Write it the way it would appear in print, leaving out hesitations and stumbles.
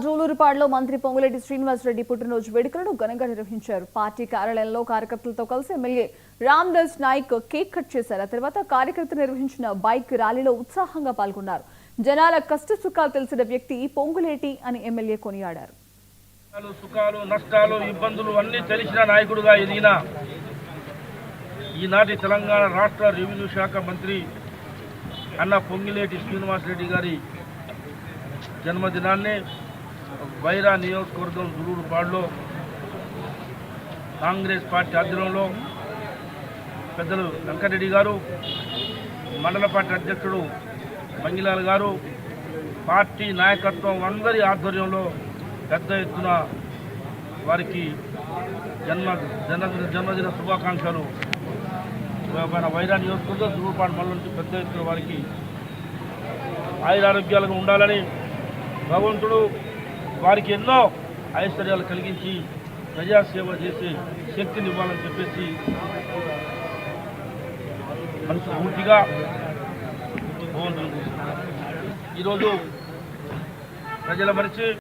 జూలూరుపాడులో మంత్రి పొంగులేటి శ్రీనివాసరెడ్డి పుట్టినరోజు వేడుకలను ఘనంగా నిర్వహించారు. పార్టీ కార్యాలయంలో కార్యకర్తలతో కలిసి MLA Ramdas Nayak cake cut చేశారు. ఆ తర్వాత కార్యకర్తలు నిర్వహించిన బైక్ ర్యాలీలో ఉత్సాహంగా పాల్గొన్నారు. జనాల కష్ట సుఖాలు తెలిసిన వ్యక్తి పొంగులేటి అని ఎమ్మెల్యే కొనియాడారు. సుఖాలు నష్టాలు ఇబ్బందులు అన్నీ తెలిసిన నాయకుడుగా ఎదిగిన ఈనాటి తెలంగాణ రాష్ట్ర రెవెన్యూ శాఖ మంత్రి అన్న పొంగులేటి శ్రీనివాసరెడ్డి గారి జన్మదినాన్ని వైరా నియోజకవర్గం జూలూరుపాడులో కాంగ్రెస్ పార్టీ ఆధ్వర్యంలో పెద్దలు వెంకటరెడ్డి గారు, మండల పార్టీ అధ్యక్షుడు మంగిలాల్ గారు, పార్టీ నాయకత్వం అందరి ఆధ్వర్యంలో పెద్ద ఎత్తున వారికి జన్మదిన శుభాకాంక్షలు. వైరా నియోజకవర్గం జూలూరుపాడు మండలం నుంచి పెద్ద ఎత్తున వారికి ఆయురారోగ్యాలుగా ఉండాలని భగవంతుడు వారికి ఎన్నో ఐశ్వర్యాలు కలిగించి ప్రజాసేవ చేసే శక్తిని ఇవ్వాలని చెప్పేసి మనస్ఫూర్తిగా భగవంతుడు ఈరోజు ప్రజల మనిషి